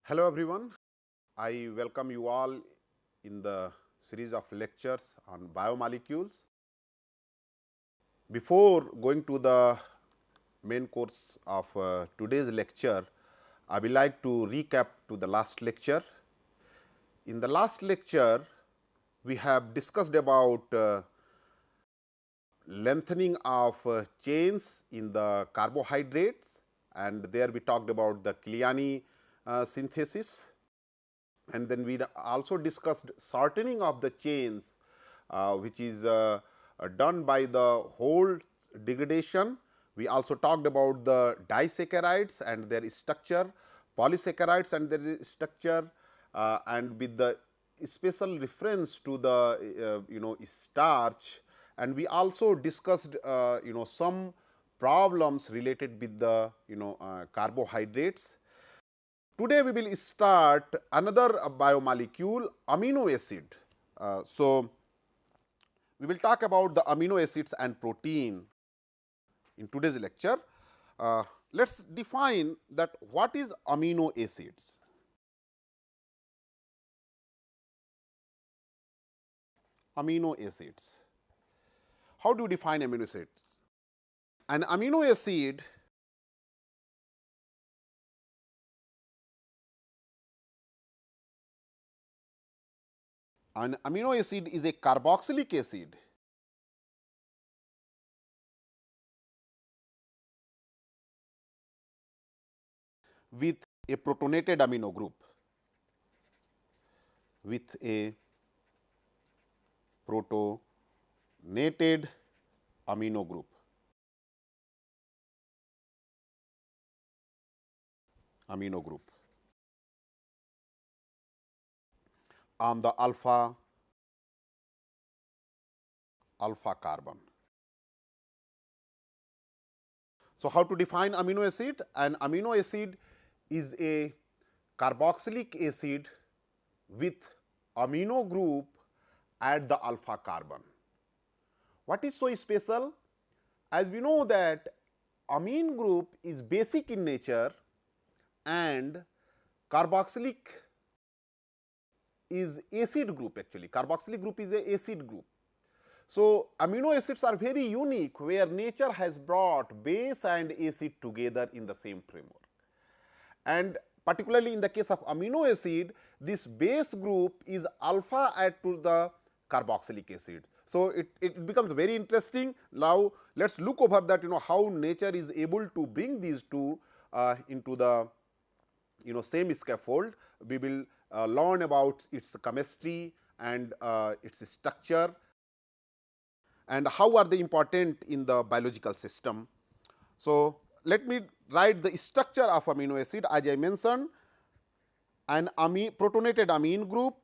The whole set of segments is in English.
Hello everyone, I welcome you all in the series of lectures on biomolecules. Before going to the main course of today's lecture, I would like to recap to the last lecture. In the last lecture, we have discussed about lengthening of chains in the carbohydrates, and there we talked about the Kiliani synthesis. And then we also discussed shortening of the chains, which is done by the whole degradation. We also talked about the disaccharides and their structure, polysaccharides and their structure, and with the special reference to the starch. And we also discussed some problems related with the carbohydrates. Today we will start another biomolecule, amino acid. So we will talk about the amino acids and protein in today's lecture. Let's define that what is amino acids. Amino acids. How do you define amino acids? An amino acid is a carboxylic acid with a protonated amino group, with a protonated amino group. On the alpha carbon. So, how to define amino acid? An amino acid is a carboxylic acid with amino group at the alpha carbon. What is so special? As we know that amine group is basic in nature and carboxylic is acid group actually. Carboxylic group is a acid group. So, amino acids are very unique where nature has brought base and acid together in the same framework. And particularly in the case of amino acid, this base group is alpha add to the carboxylic acid. So, it becomes very interesting. Now, let us look over that how nature is able to bring these two into the same scaffold. We will learn about its chemistry and its structure, and how are they important in the biological system. So, let me write the structure of amino acid. As I mentioned, an protonated amine group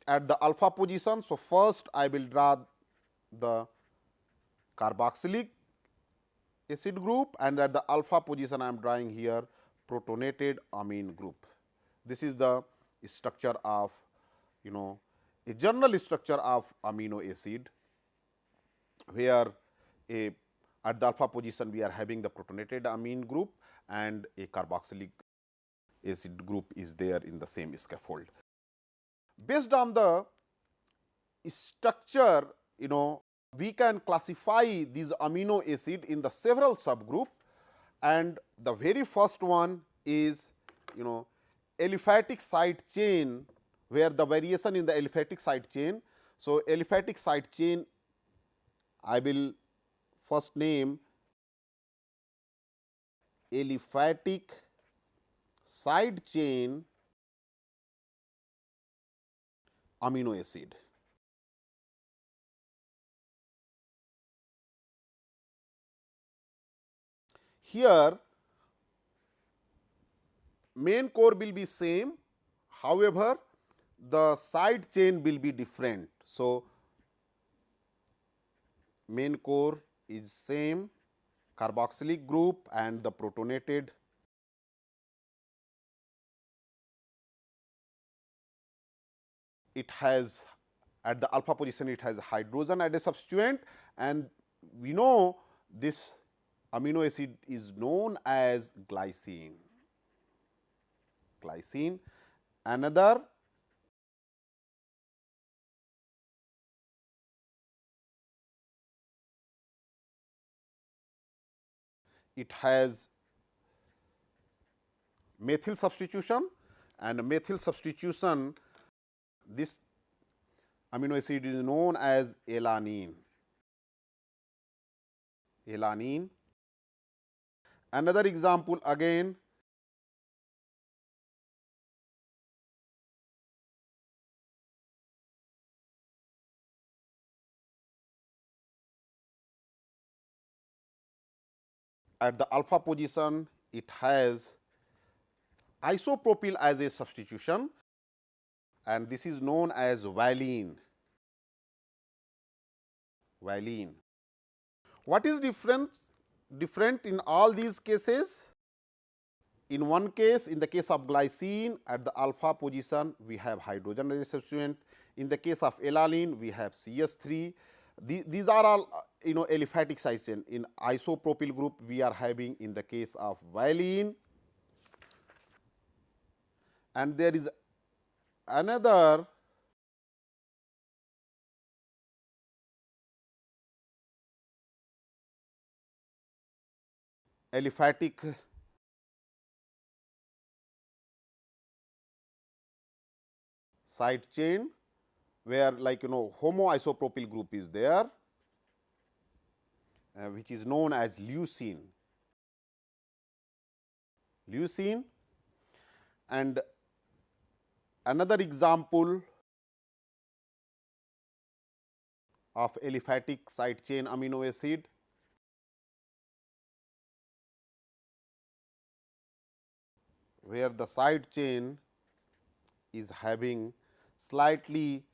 at the alpha position. So, first I will draw the carboxylic acid group, and at the alpha position I am drawing here protonated amine group. This is the structure of a general structure of amino acid, where at the alpha position we are having the protonated amine group and a carboxylic acid group is there in the same scaffold. Based on the structure, we can classify these amino acid in the several subgroup, and the very first one is aliphatic side chain, where the variation in the aliphatic side chain. So, aliphatic side chain I will first name aliphatic side chain amino acid. Here main core will be same, however, the side chain will be different. So, main core is same carboxylic group and the protonated it has at the alpha position it has hydrogen as a substituent, and we know this amino acid is known as glycine. glycine. Another it has methyl substitution, and methyl substitution, this amino acid is known as alanine. Alanine. Another example again, at the alpha position it has isopropyl as a substitution, and this is known as valine. Valine. What is different in all these cases? In one case, in the case of glycine, at the alpha position we have hydrogen substituent. In the case of alanine we have CH3. These are all aliphatic side chain. In isopropyl group we are having in the case of valine, and there is another aliphatic side chain where homoisopropyl group is there, which is known as lysine. Lysine. And another example of aliphatic side chain amino acid where the side chain is having slightly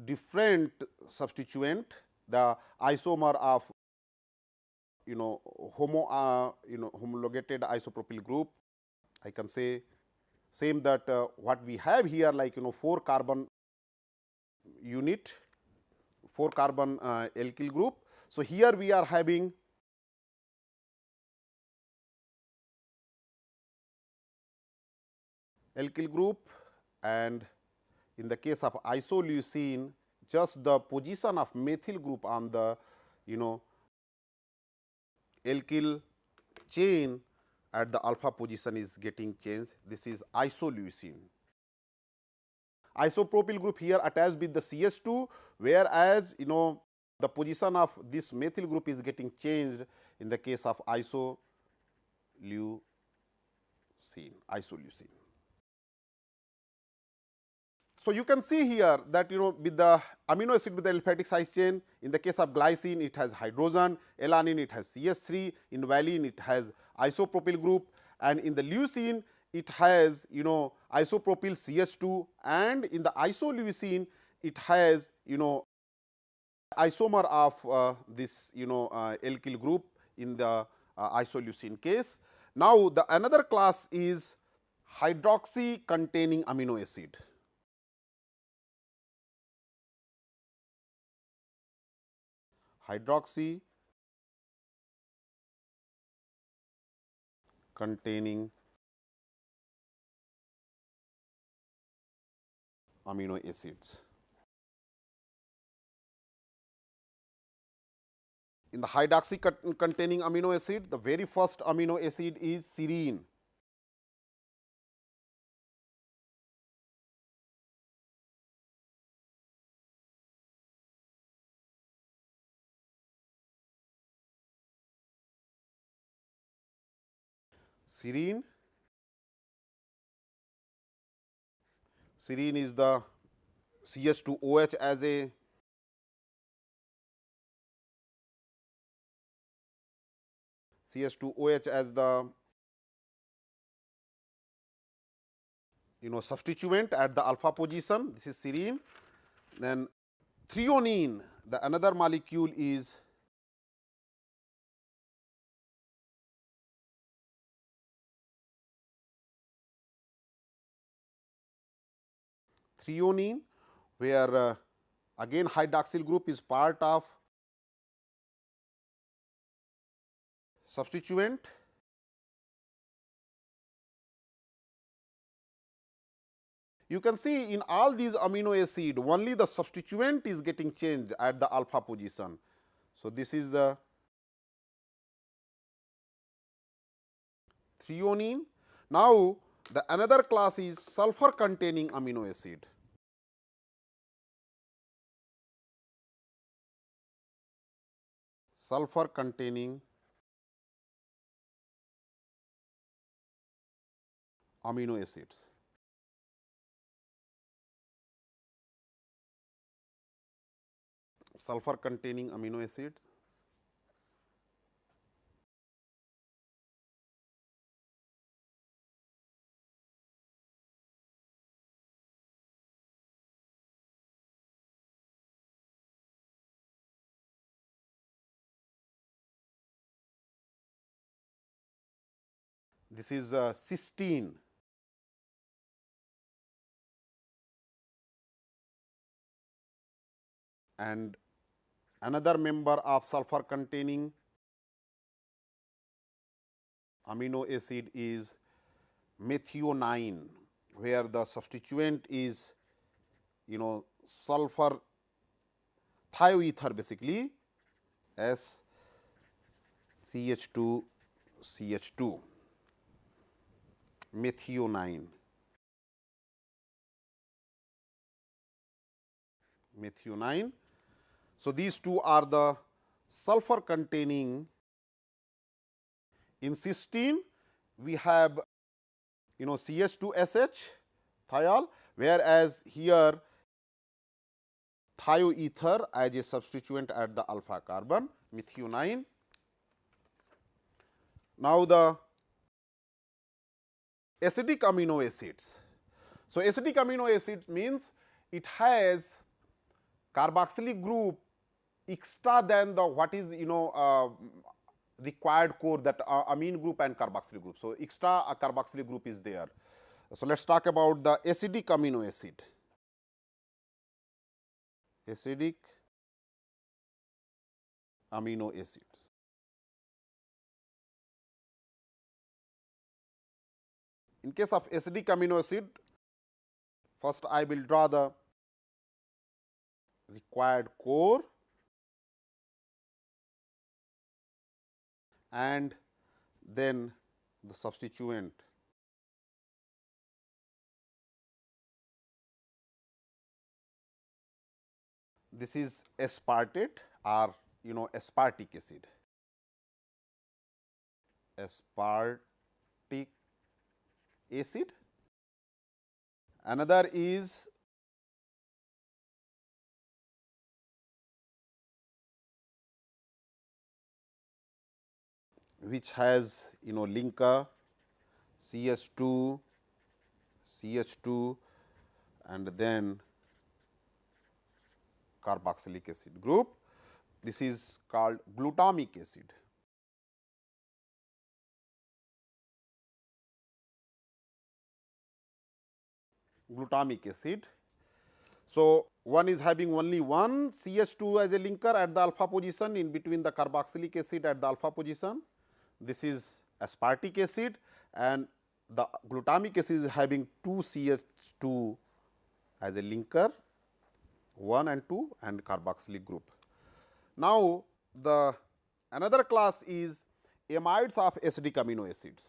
different substituent, the isomer of homologated isopropyl group. I can say same that what we have here, like 4 carbon unit, 4 carbon alkyl group. So here we are having alkyl group, and in the case of isoleucine, just the position of methyl group on the alkyl chain at the alpha position is getting changed. This is isoleucine. Isopropyl group here attached with the CH2, whereas the position of this methyl group is getting changed in the case of isoleucine. So you can see here that with the amino acid with the aliphatic side chain, in the case of glycine it has hydrogen, alanine it has CH3, in valine it has isopropyl group, and in the leucine it has isopropyl CH2, and in the isoleucine it has isomer of this alkyl group in the isoleucine case. Now the another class is hydroxy containing amino acid. Hydroxy containing amino acids. In the hydroxy containing amino acid, the very first amino acid is serine. Serine. Serine is the CH2OH as a CH2OH as the substituent at the alpha position. This is serine. Then threonine, the another molecule is threonine, where again hydroxyl group is part of substituent, you can see in all these amino acid only the substituent is getting changed at the alpha position. So, this is the threonine. Now, the another class is sulfur containing amino acid. Sulfur containing amino acids. Sulfur containing amino acids. This is cysteine. And another member of sulfur containing amino acid is methionine, where the substituent is sulfur thioether, basically S CH2 CH2, methionine. Methionine. So, these two are the sulfur containing. In cysteine, we have CH2SH thiol, whereas here thioether as a substituent at the alpha carbon, methionine. Now, the acidic amino acids. So, acidic amino acids means it has carboxylic group extra than the what is required core, that amine group and carboxylic group. So, extra carboxylic group is there. So, let us talk about the acidic amino acid. Acidic amino acids. In case of acidic amino acid, first I will draw the required core and then the substituent. This is aspartate or aspartic acid. Aspartic acid. Another is which has linker CH2, CH2 and then carboxylic acid group. This is called glutamic acid. Glutamic acid. So, one is having only one CH2 as a linker at the alpha position in between the carboxylic acid at the alpha position. This is aspartic acid, and the glutamic acid is having two CH2 as a linker, 1 and 2 and carboxylic group. Now, the another class is amides of acidic amino acids.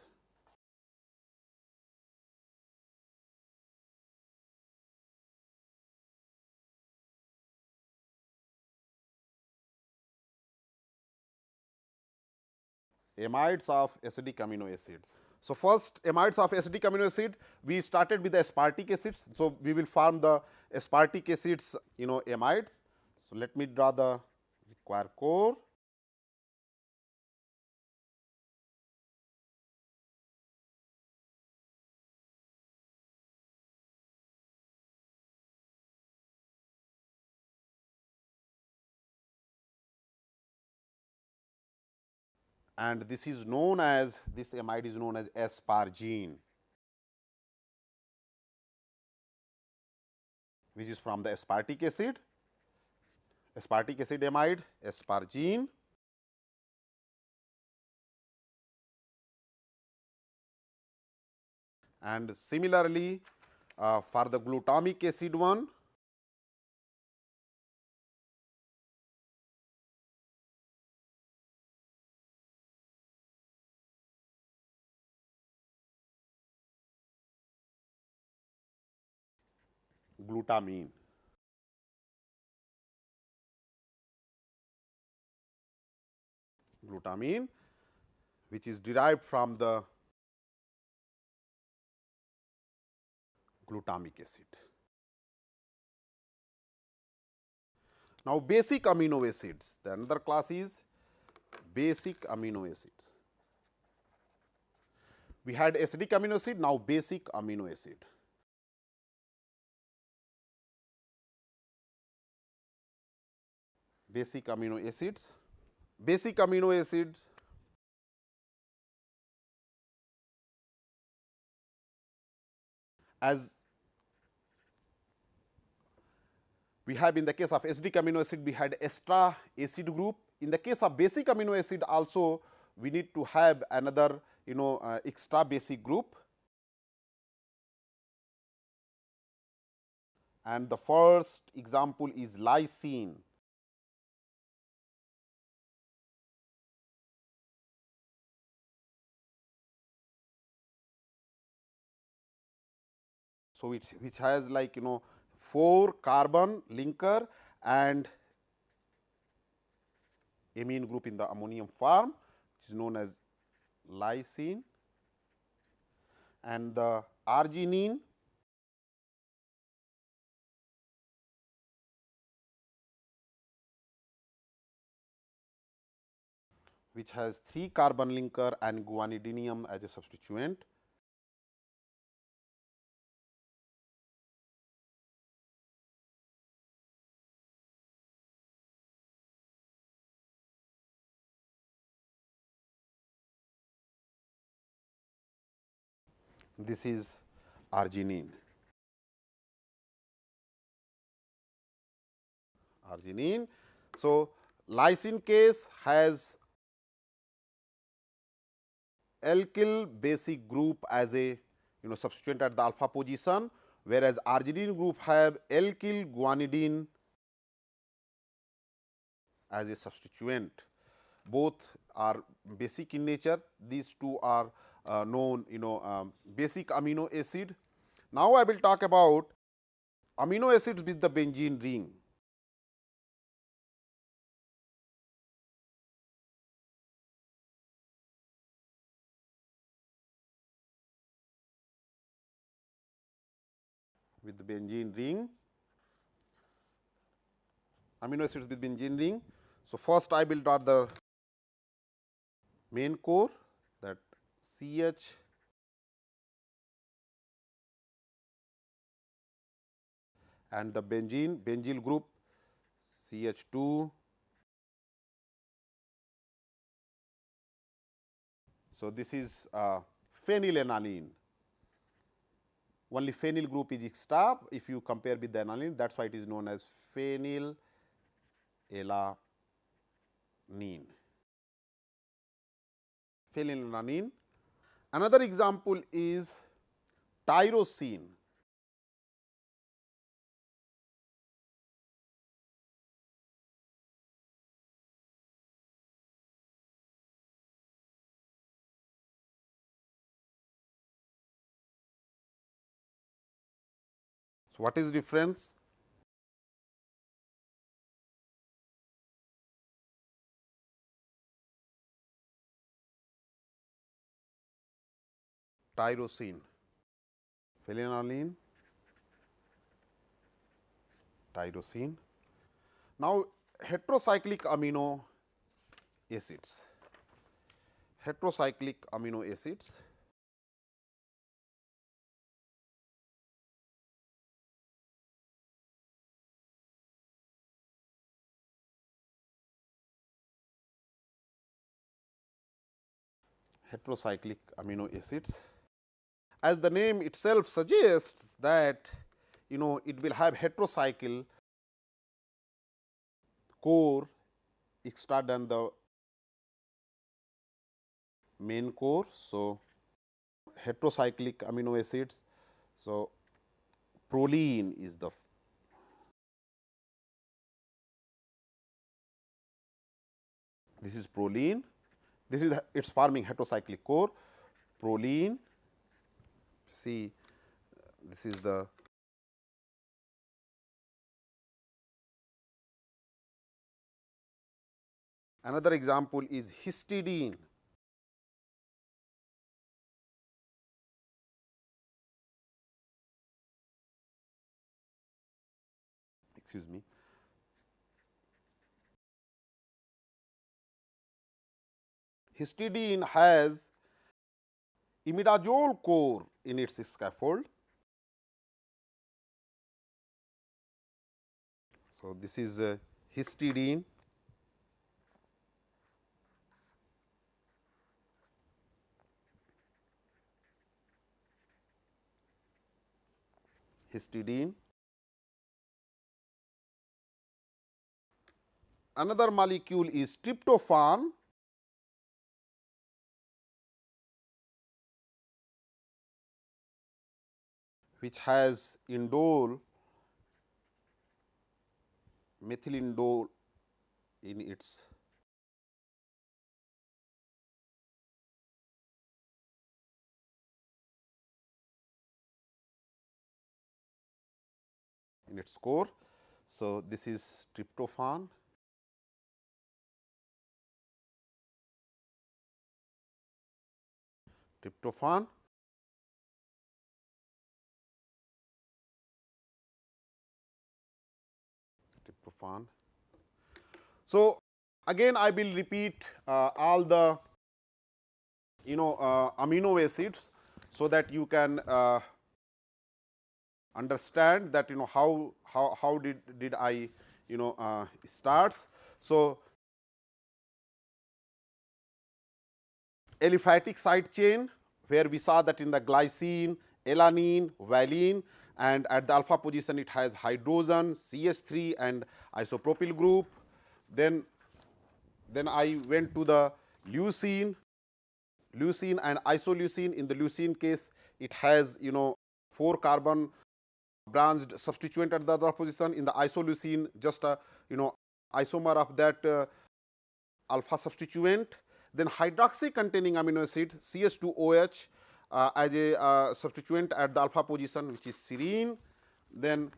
Amides of acidic amino acids. So, first amides of acidic amino acid, we started with the aspartic acids. So, we will form the aspartic acids amides. So, let me draw the required core. And this is known as, this amide is known as aspargine, which is from the aspartic acid amide, aspargine. And similarly, for the glutamic acid one, glutamine. Glutamine, which is derived from the glutamic acid. Now, basic amino acids, the another class is basic amino acids. We had acidic amino acid, now basic amino acid. Basic amino acids. Basic amino acids as we have in the case of acidic amino acid, we had extra acid group. In the case of basic amino acid also, we need to have another extra basic group. And the first example is lysine. So, which has like 4 carbon linker and amine group in the ammonium form, which is known as lysine, and the arginine, which has 3 carbon linker and guanidinium as a substituent. This is arginine. Arginine. So, lysine case has alkyl basic group as a substituent at the alpha position, whereas arginine group have alkyl guanidine as a substituent. Both are basic in nature. These two are known basic amino acid. Now, I will talk about amino acids with the benzene ring. With the benzene ring, amino acids with benzene ring. So, first I will draw the main core, that CH and the benzyl group CH2. So, this is phenylalanine. Only phenyl group is extra if you compare with the aniline, that is why it is known as phenylalanine. Phenylalanine. Another example is tyrosine. So, what is difference? Tyrosine, phenylalanine, tyrosine. Now, heterocyclic amino acids. Heterocyclic amino acids. Heterocyclic amino acids. As the name itself suggests that it will have heterocycle core extra than the main core. So, heterocyclic amino acids. So, proline is the this is proline, this is its forming heterocyclic core. Proline, see this is the another example is histidine. Excuse me. Histidine has imidazole core in its scaffold. So, this is histidine. Histidine. Another molecule is tryptophan, which has indole, methylindole in its core. So, this is tryptophan. Tryptophan. Tryptophan. So, again I will repeat all the amino acids, so that you can understand that how did I starts. So, aliphatic side chain, where we saw that in the glycine, alanine, valine, and at the alpha position it has hydrogen, CH3 and isopropyl group. Then I went to the leucine and isoleucine. In the leucine case, it has 4 carbon branched substituent at the other position. In the isoleucine, just a isomer of that alpha substituent. Then hydroxy containing amino acid CH2OH as a substituent at the alpha position, which is serine. Then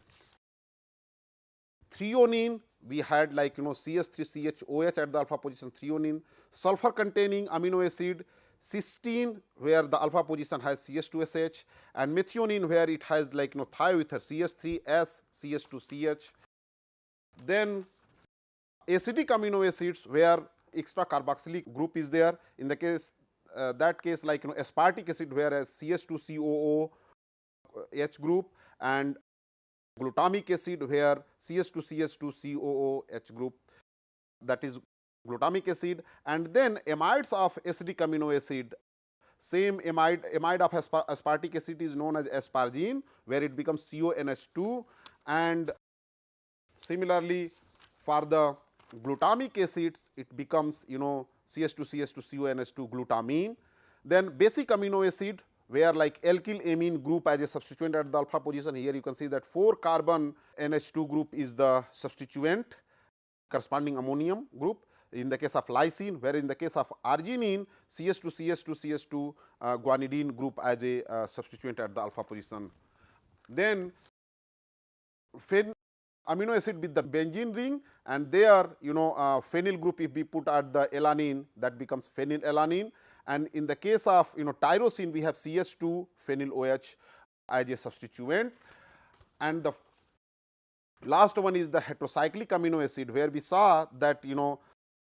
threonine, we had like CH3CHOH at the alpha position, threonine. Sulfur containing amino acid cysteine, where the alpha position has CH2SH, and methionine, where it has like thioether CH3S CH2CH. Then acidic amino acids, where extra carboxylic group is there. In the case that case, like aspartic acid, whereas CH2COO H group, and glutamic acid, where CH2CH2COO H group, that is glutamic acid. And then amides of acidic amino acid, same amide of aspartic acid is known as aspargine, where it becomes CONH2, and similarly for the glutamic acids it becomes CH2CH2CONH2 glutamine. Then basic amino acid, where like alkyl amine group as a substituent at the alpha position. Here you can see that 4 carbon NH2 group is the substituent corresponding ammonium group in the case of lysine, where in the case of arginine CH2CH2CH2 guanidine group as a substituent at the alpha position. Then amino acid with the benzene ring, and there phenyl group, if we put at the alanine, that becomes phenylalanine. And in the case of tyrosine, we have CH2 phenyl OH as a substituent. And the last one is the heterocyclic amino acid, where we saw that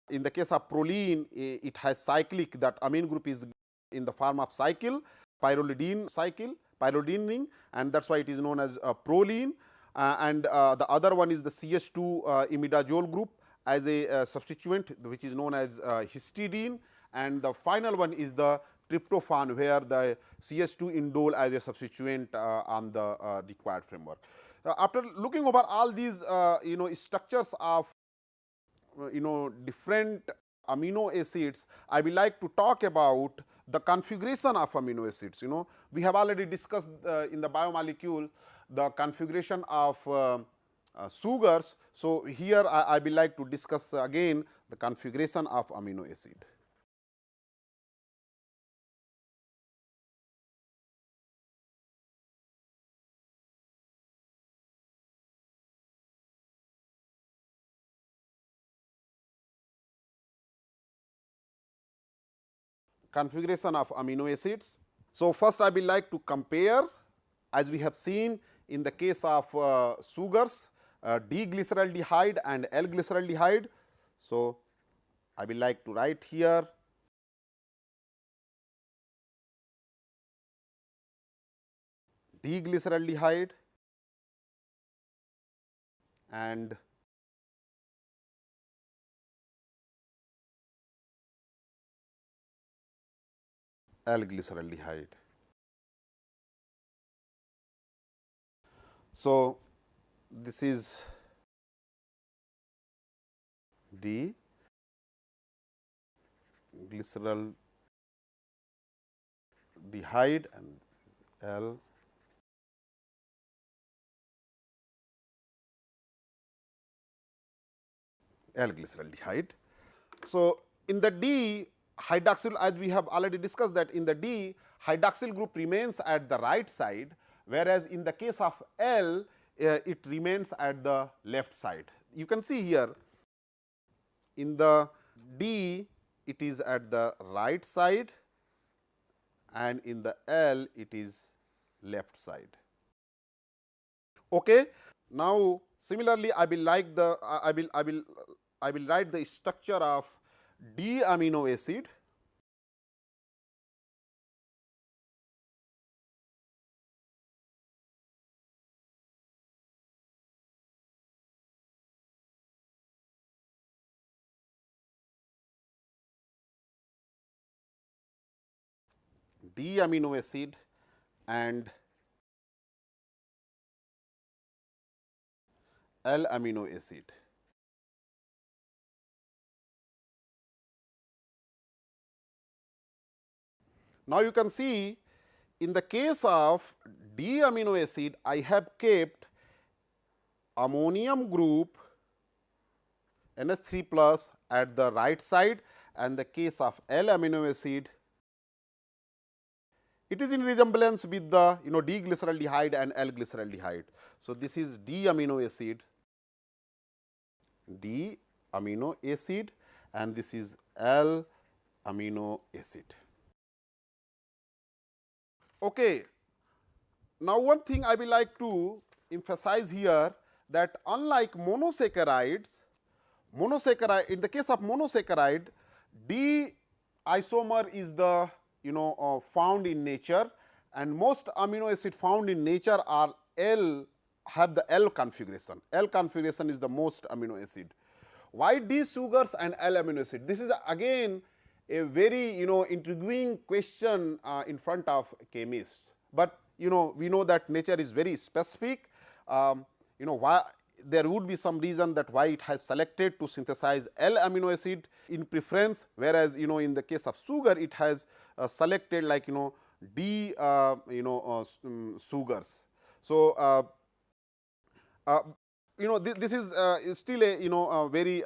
in the case of proline, it has cyclic, that amine group is in the form of cycle, pyrrolidine ring, and that is why it is known as proline. And the other one is the CH2 imidazole group as a substituent, which is known as histidine. And the final one is the tryptophan, where the CH2 indole as a substituent on the required framework. After looking over all these structures of different amino acids, I will like to talk about the configuration of amino acids. We have already discussed in the biomolecule the configuration of sugars. So, here I will like to discuss again the configuration of amino acid. Configuration of amino acids. So, first I will like to compare, as we have seen in the case of sugars, D-glyceraldehyde and L-glyceraldehyde. So, I will like to write here D-glyceraldehyde and L-glyceraldehyde. So, this is D glyceraldehyde and L L-glyceraldehyde. So, in the D hydroxyl, as we have already discussed that in the D hydroxyl group remains at the right side, whereas in the case of L it remains at the left side. You can see here in the D it is at the right side and in the L it is left side. Okay. Now, similarly, I will like the I will write the structure of D amino acid. D amino acid and L amino acid. Now, you can see in the case of D amino acid, I have kept ammonium group NH3 plus at the right side, and the case of L amino acid, it is in resemblance with the D glyceraldehyde and L glyceraldehyde. So, this is D amino acid, and this is L amino acid. Okay. Now, one thing I will like to emphasize here, that unlike monosaccharides, in the case of monosaccharide, D isomer is the found in nature, and most amino acid found in nature are have the L configuration. L configuration is the most amino acid. Why D sugars and L amino acid? This is again a very intriguing question in front of chemists, but we know that nature is very specific. Why there would be some reason that why it has selected to synthesize L amino acid in preference, whereas in the case of sugar it has selected like D sugars. So, this is still a very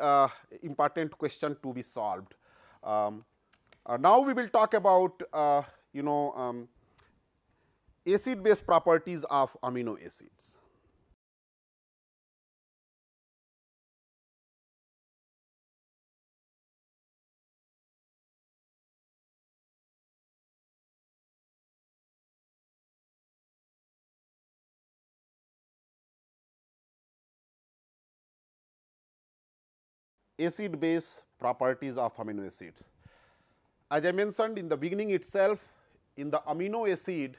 important question to be solved. Now, we will talk about acid base properties of amino acids. Acid base properties of amino acid. As I mentioned in the beginning itself, in the amino acid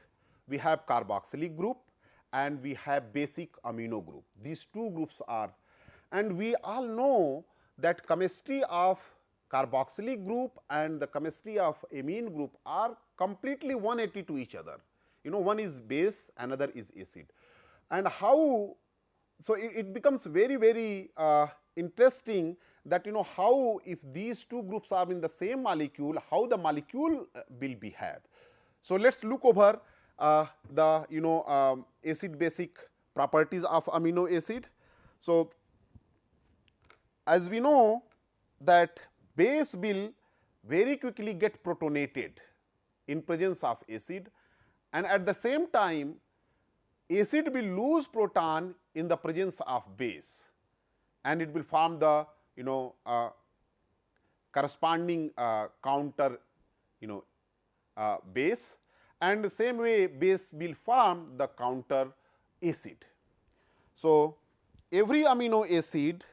we have carboxylic group and we have basic amino group. These two groups are, and we all know that chemistry of carboxylic group and the chemistry of amine group are completely 180 to each other. One is base, another is acid. And how, so it becomes very interesting that how if these two groups are in the same molecule, how the molecule will behave. So, let us look over the acid basic properties of amino acid. So, as we know that base will very quickly get protonated in presence of acid, and at the same time acid will lose proton in the presence of base, and it will form the corresponding counter base, and the same way base will form the counter acid. So, every amino acid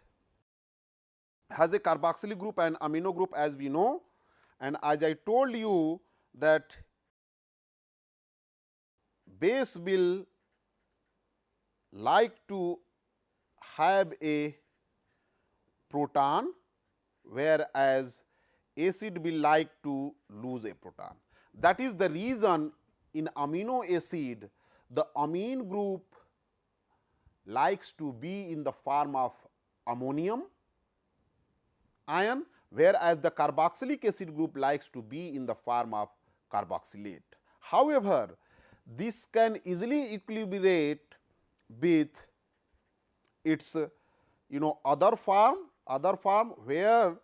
has a carboxylic group and amino group, as we know, and as I told you that base will like to have a proton, whereas acid will like to lose a proton. That is the reason in amino acid the amine group likes to be in the form of ammonium ion, whereas the carboxylic acid group likes to be in the form of carboxylate. However, this can easily equilibrate with its other form where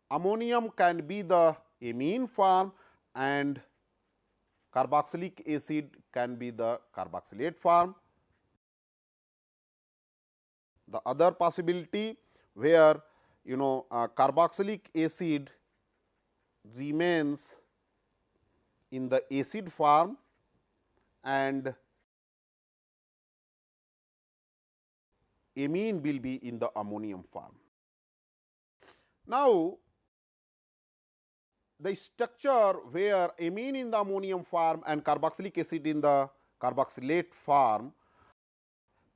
ammonium can be the amine form and carboxylic acid can be the carboxylate form. The other possibility where carboxylic acid remains in the acid form and amine will be in the ammonium form. Now, the structure where amine in the ammonium form and carboxylic acid in the carboxylate form,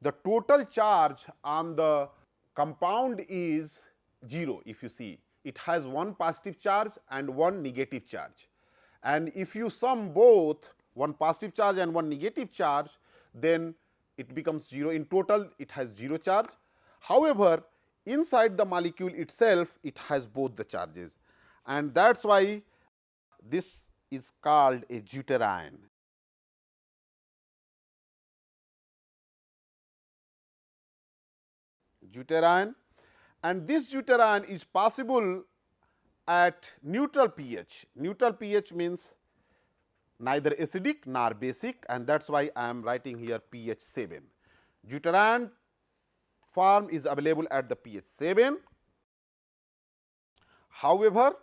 the total charge on the compound is 0. If you see, it has one positive charge and one negative charge, and if you sum both one positive charge and one negative charge, then it becomes 0. In total, it has 0 charge. However, inside the molecule itself, it has both the charges, and that is why this is called a deuterion. Deuterion, and this deuterion is possible at neutral pH. Neutral pH means neither acidic nor basic, and that is why I am writing here pH 7. Deuterion form is available at the pH 7. However,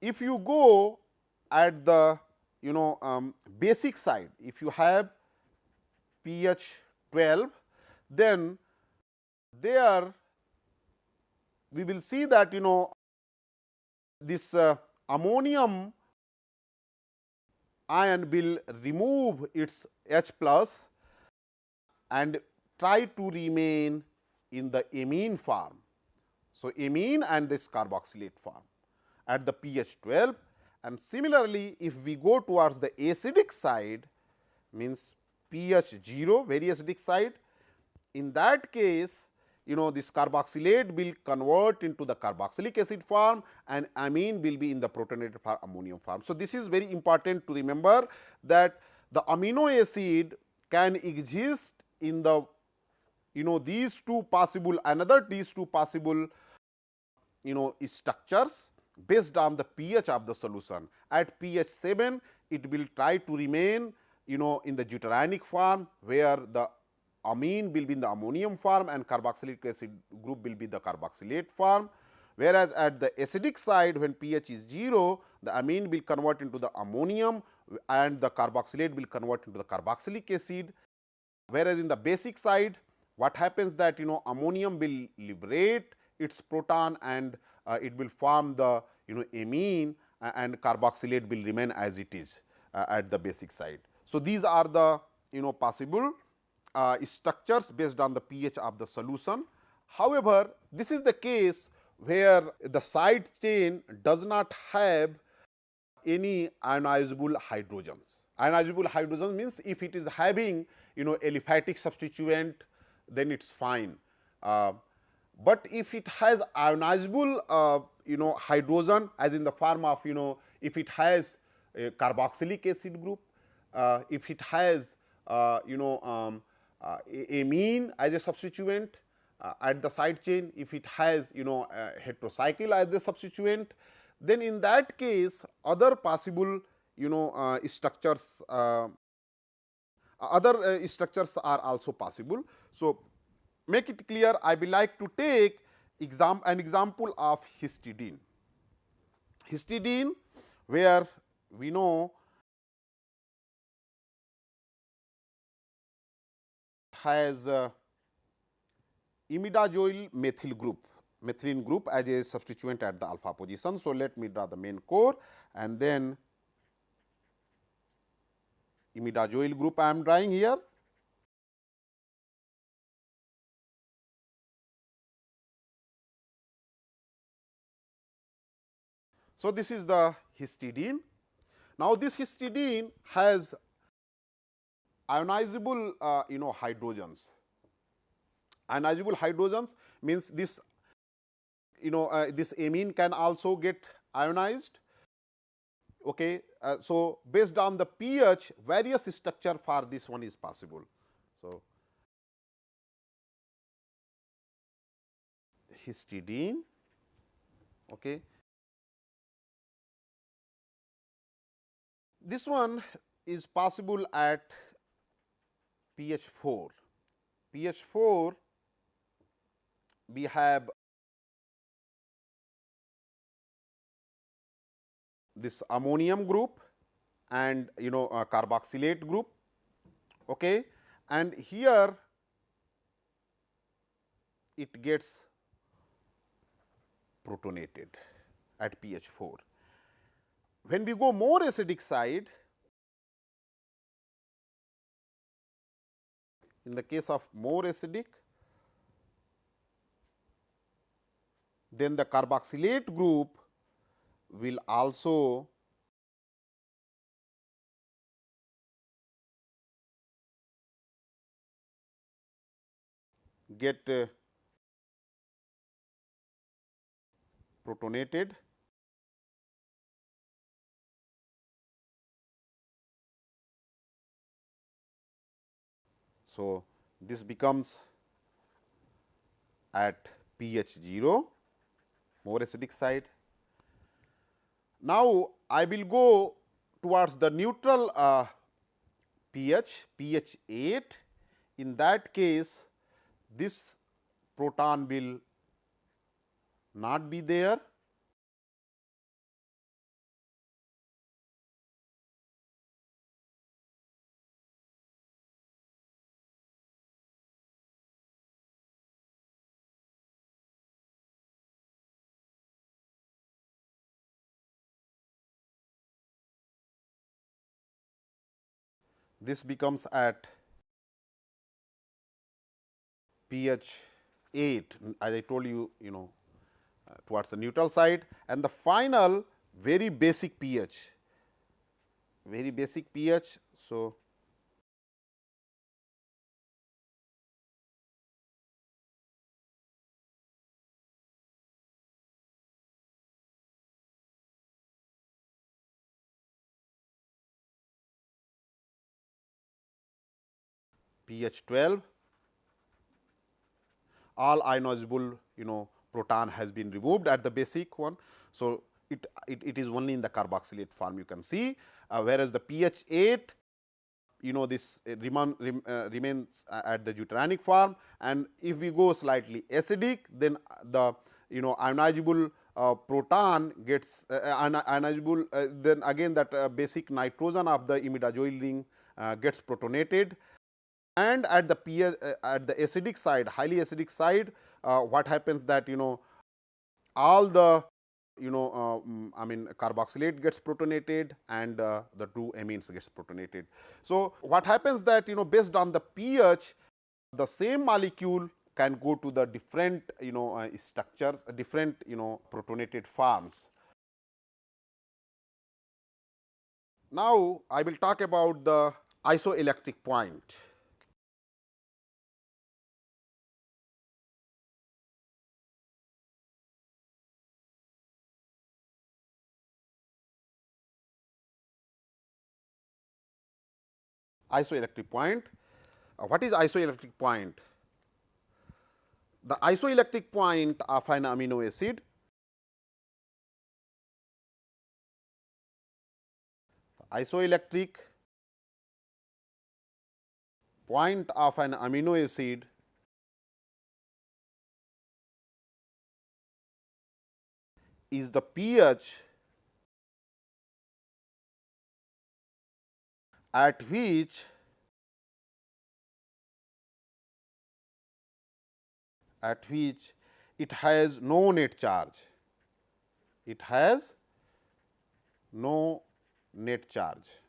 if you go at the basic side, if you have pH 12, then there we will see that this ammonium ion will remove its H plus and try to remain in the amine form. So, amine and this carboxylate form at the pH 12, and similarly if we go towards the acidic side, means pH 0, very acidic side, in that case this carboxylate will convert into the carboxylic acid form and amine will be in the protonated form ammonium form. So, this is very important to remember that the amino acid can exist in the these two possible structures based on the pH of the solution. At pH 7, it will try to remain in the deuterionic form, where the amine will be in the ammonium form and carboxylic acid group will be the carboxylate form, whereas at the acidic side, when pH is 0, the amine will convert into the ammonium and the carboxylate will convert into the carboxylic acid, whereas in the basic side what happens that ammonium will liberate its proton and it will form the amine and carboxylate will remain as it is at the basic side. So, these are the possible structures based on the pH of the solution. However, this is the case where the side chain does not have any ionizable hydrogens. Ionizable hydrogen means if it is having aliphatic substituent, then it is fine. But if it has ionizable hydrogen, as in the form of if it has a carboxylic acid group, if it has amine as a substituent at the side chain, if it has heterocycle as the substituent, then in that case other possible structures structures are also possible. So, make it clear, I will like to take an example of histidine. Histidine, where we know has imidazoyl methyl group, methylene group as a substituent at the alpha position. So, let me draw the main core and then imidazoyl group I am drawing here. So, this is the histidine. Now, this histidine has ionizable hydrogens. Ionizable hydrogens means this this amine can also get ionized. Okay. So, based on the pH, various structure for this one is possible. So, histidine. Okay. This one is possible at pH 4. pH 4 we have this ammonium group and carboxylate group, okay, and here it gets protonated at pH 4. When we go more acidic side, in the case of more acidic, then the carboxylate group will also get protonated. So, this becomes at pH 0, more acidic side. Now, I will go towards the neutral pH, pH 8. In that case, this proton will not be there. This becomes at pH 8, as I told you, towards the neutral side, and the final very basic pH, very basic pH. So, pH 12, all ionizable proton has been removed at the basic one. So, it is only in the carboxylate form you can see, whereas the pH 8 this remains at the deuteranic form, and if we go slightly acidic, then the ionizable proton gets ionizable, then again that basic nitrogen of the imidazoyl ring gets protonated. And at the pH at the acidic side, highly acidic side, what happens that all the I mean carboxylate gets protonated and the two amines gets protonated. So, what happens that based on the pH, the same molecule can go to the different structures, different protonated forms. Now, I will talk about the isoelectric point. Isoelectric point. What is isoelectric point? The isoelectric point of an amino acid isoelectric point of an amino acid is the pH at which it has no net charge. It has no net charge.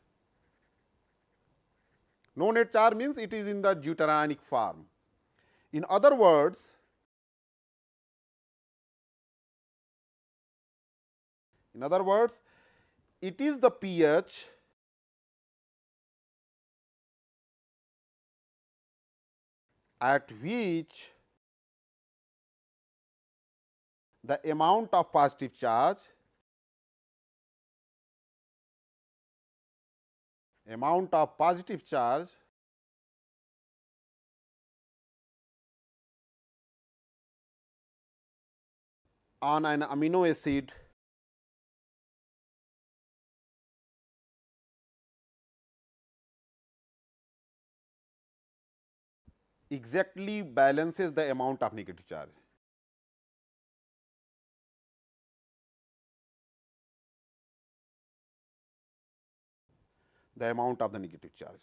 No net charge means it is in the deuterionic form. In other words, it is the pH at which the amount of positive charge on an amino acid exactly balances the amount of negative charge. The amount of the negative charge.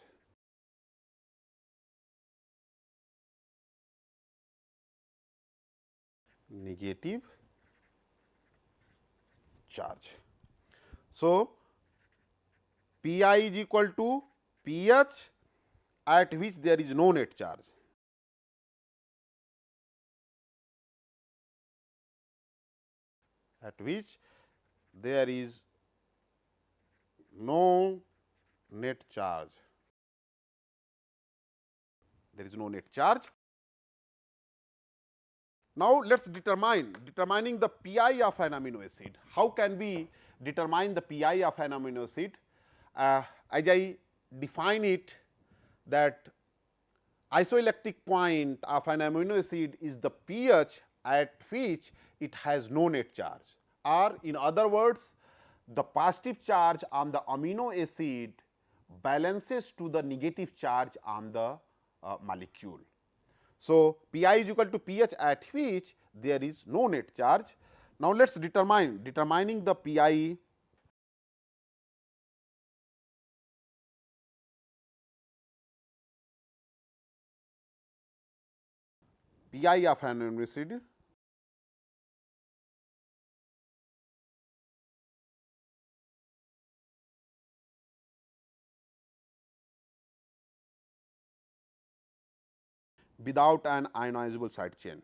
Negative charge. So, Pi is equal to pH at which there is no net charge. At which there is no net charge. There is no net charge. Now, let us determining the Pi of an amino acid. How can we determine the Pi of an amino acid? As I define it, that isoelectric point of an amino acid is the pH at which it has no net charge, or in other words, the positive charge on the amino acid balances to the negative charge on the molecule. So, Pi is equal to pH at which there is no net charge. Now, let us determining the Pi of an amino acid without an ionizable side chain.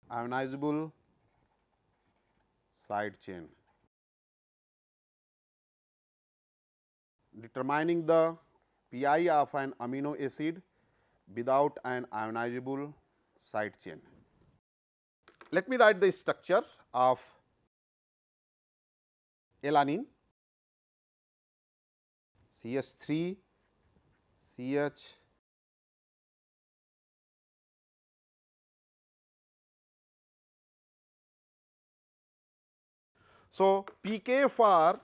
Ionizable side chain. Determining the Pi of an amino acid without an ionizable side chain. Let me write the structure of alanine, CH3 CH So, pK for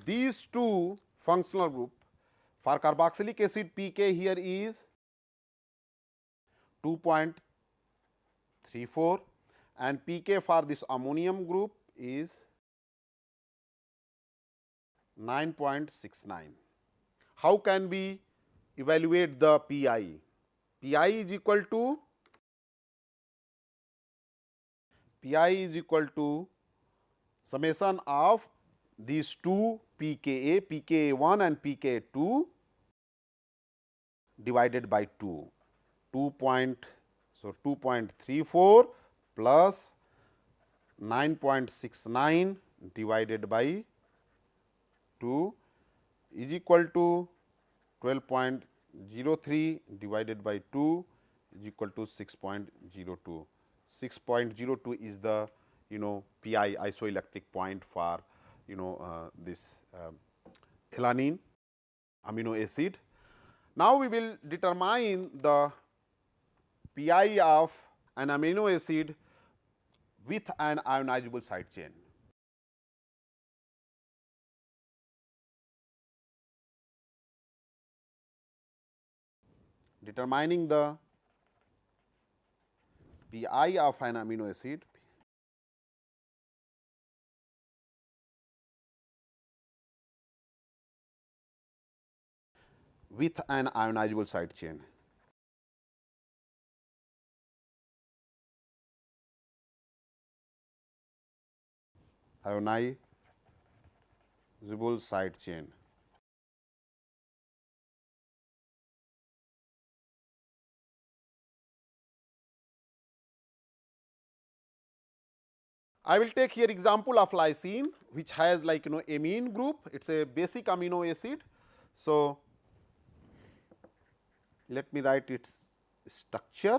these two functional group, for carboxylic acid pK here is 2.34 and pK for this ammonium group is 9.69. How can we evaluate the Pi? Pi is equal to summation of these two pKa, pKa1 and pKa2 divided by 2, 2.34 plus 9.69 divided by 2 is equal to 12.03 divided by 2 is equal to 6.02. 6.02 is the pi isoelectric point for this alanine amino acid. Now, we will determine the pi of an amino acid with an ionizable side chain. Determining the pi of an amino acid with an ionizable side chain. Ionizable side chain. I will take here example of lysine, which has like amine group. It is a basic amino acid. So, let me write its structure.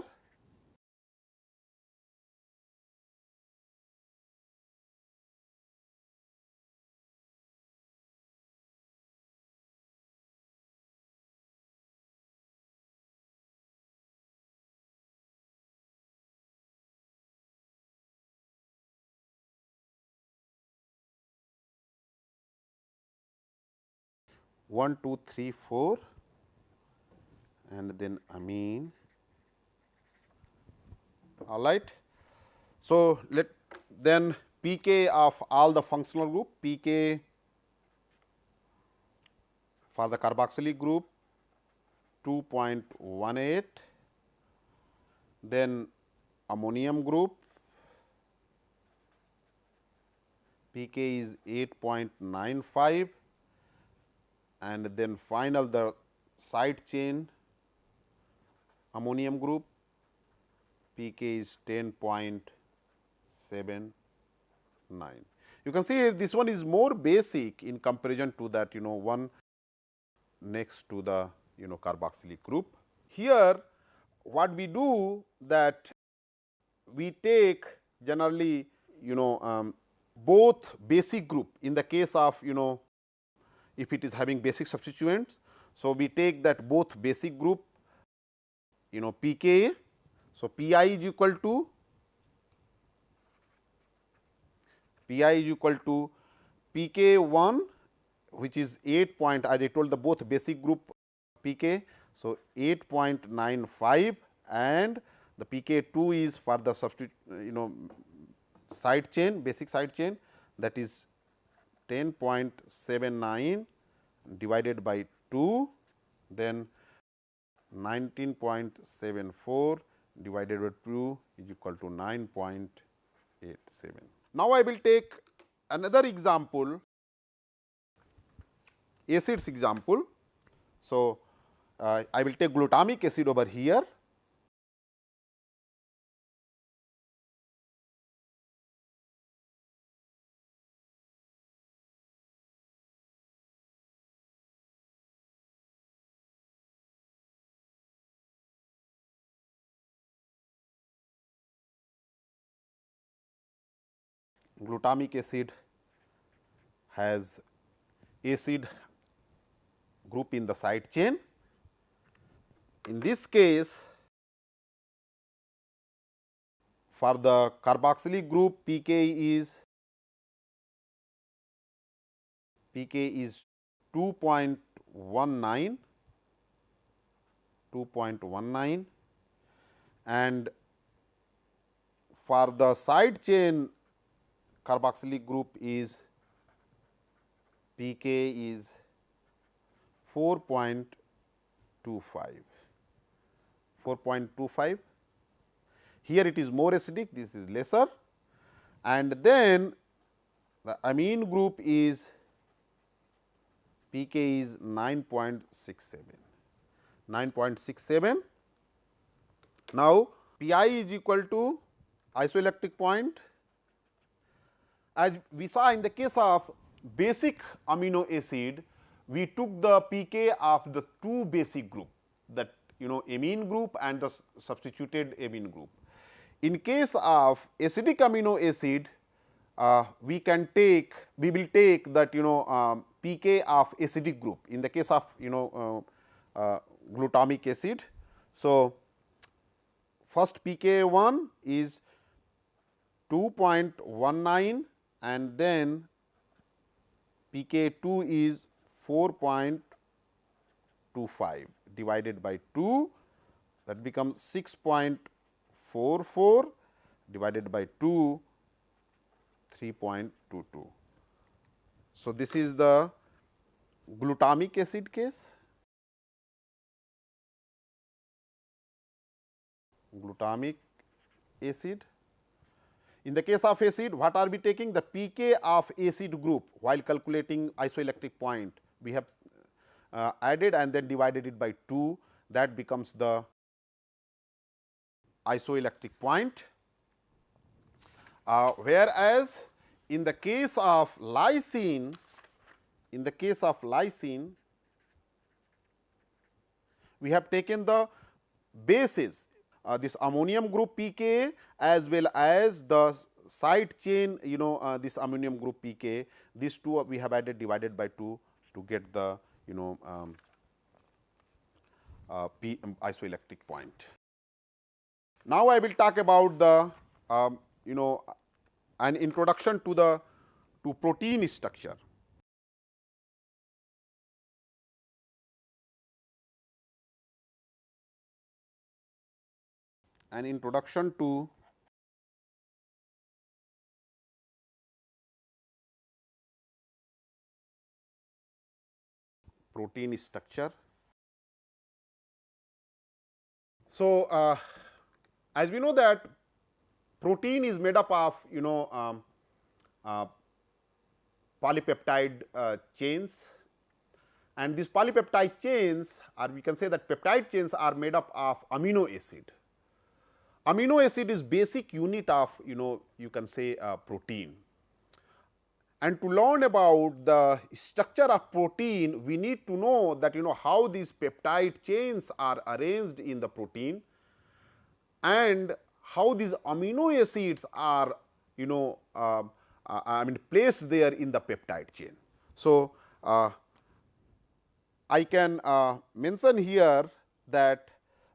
One, two, three, 4, and then amine. All right. So, then pK of all the functional group, pK for the carboxylic group 2.18, then ammonium group pK is 8.95, and then final the side chain ammonium group pK is 10.79. You can see this one is more basic in comparison to that one next to the carboxylic group. Here what we do that we take generally both basic group in the case of if it is having basic substituents. So, we take that both basic group pKa. So, pi is equal to pK1, which is 8 point, as I told the both basic group pK. So, 8.95, and the pK2 is for the substitute side chain, basic side chain, that is 10.79 divided by 2, then 19.74 divided by 2 is equal to 9.87. Now, I will take another example, acids example. So, I will take glutamic acid over here. Glutamic acid has acid group in the side chain. In this case, for the carboxylic group pK is 2.19, and for the side chain carboxylic group is pK is 4.25. Here it is more acidic, this is lesser, and then the amine group is pK is 9.67. 9.67. Now, pi is equal to isoelectric point. As we saw in the case of basic amino acid, we took the pK of the two basic group, that amine group and the substituted amine group. In case of acidic amino acid, we will take that pK of acidic group in the case of glutamic acid. So, first pK1 is 2.19 and then pK2 is 4.25 divided by 2, that becomes 6.44 divided by 2, 3.22. So, this is the glutamic acid case. Glutamic acid. In the case of acid, what are we taking? The pK of acid group while calculating isoelectric point, we have added and then divided it by 2, that becomes the isoelectric point. Whereas, in the case of lysine, we have taken the bases, this ammonium group pK as well as the side chain this ammonium group pK, these two we have added divided by 2 to get the isoelectric point. Now, I will talk about the an introduction to protein structure. An introduction to protein structure. So, as we know that protein is made up of polypeptide chains, and these polypeptide chains, or we can say that peptide chains, are made up of amino acid. Amino acid is basic unit of you can say protein. And to learn about the structure of protein, we need to know that how these peptide chains are arranged in the protein and how these amino acids are placed there in the peptide chain. So, I can mention here that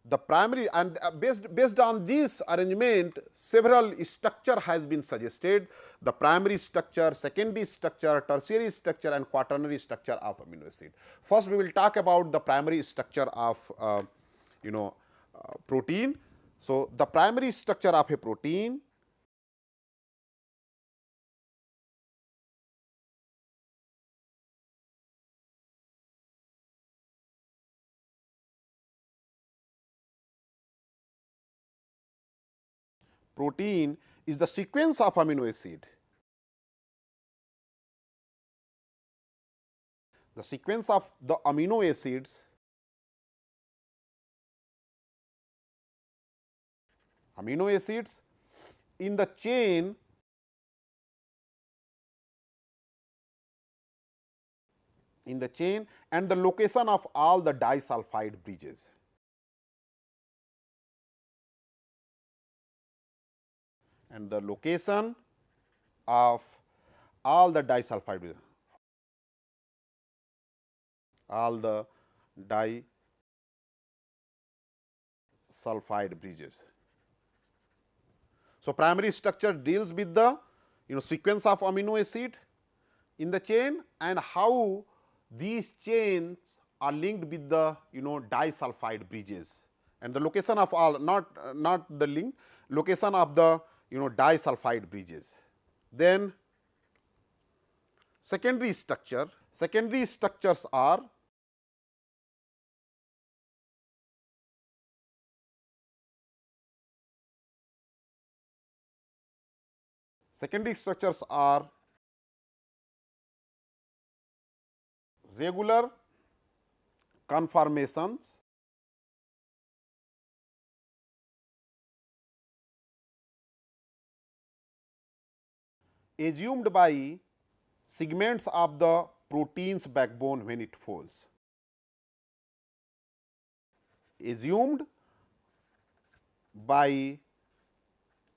the primary and based on this arrangement, several structure has been suggested: the primary structure, secondary structure, tertiary structure and quaternary structure of amino acid. First, we will talk about the primary structure of protein. So, the primary structure of a protein is the sequence of amino acid. The sequence of the amino acids in the chain and the location of all the disulfide bridges. And the location of all the disulfide bridges. So, primary structure deals with the sequence of amino acid in the chain and how these chains are linked with the disulfide bridges, and the location of all, not the link, location of the disulfide bridges. Then secondary structure. Secondary structures are regular conformations assumed by segments of the protein's backbone when it folds. Assumed by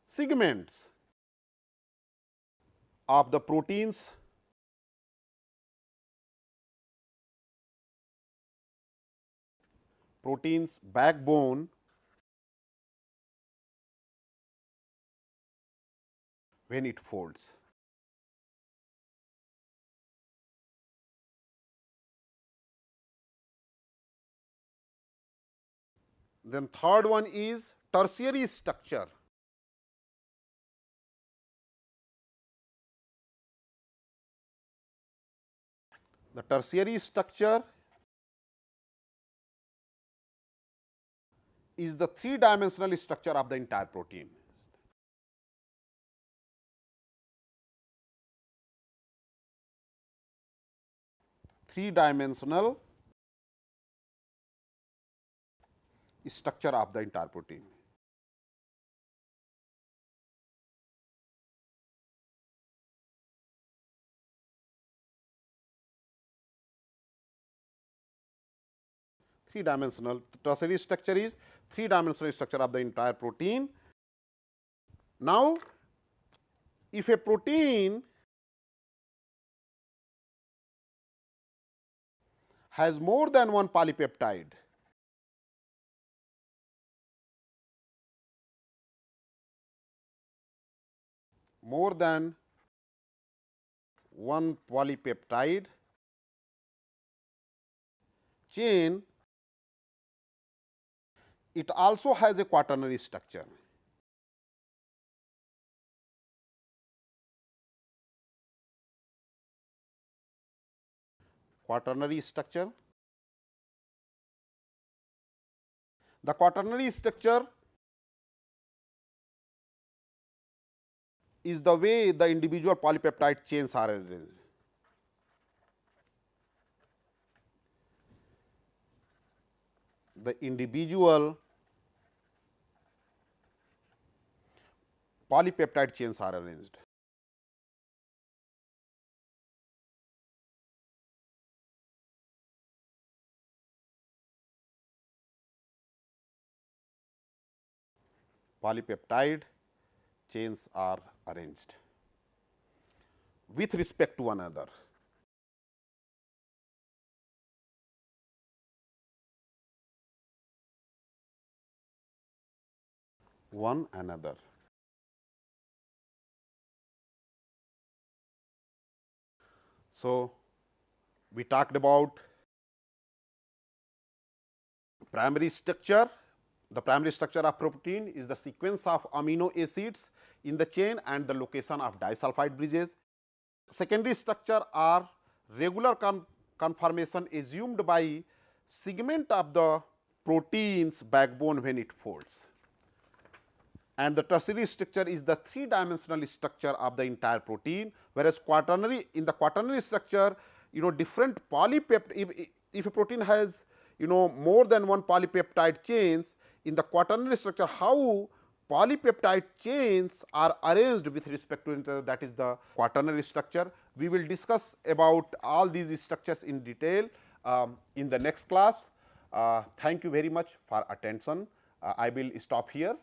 segments of the protein's backbone when it folds. Then third one is tertiary structure. The tertiary structure is the three-dimensional structure of the entire protein. Three-dimensional structure of the entire protein. Three-dimensional tertiary structure is three-dimensional structure of the entire protein. Now, if a protein has more than one polypeptide, chain, it also has a quaternary structure. Quaternary structure. The quaternary structure is the way the individual polypeptide chains are arranged. The individual polypeptide chains are arranged. Polypeptide chains are arranged with respect to one another. One another. So, we talked about primary structure. The primary structure of protein is the sequence of amino acids in the chain and the location of disulfide bridges. Secondary structure are regular conformation assumed by segment of the protein's backbone when it folds. And the tertiary structure is the three-dimensional structure of the entire protein, whereas in the quaternary structure, different polypeptide, if a protein has more than one polypeptide chains, in the quaternary structure how polypeptide chains are arranged with respect to each other, that is the quaternary structure. We will discuss about all these structures in detail in the next class. Thank you very much for attention. I will stop here.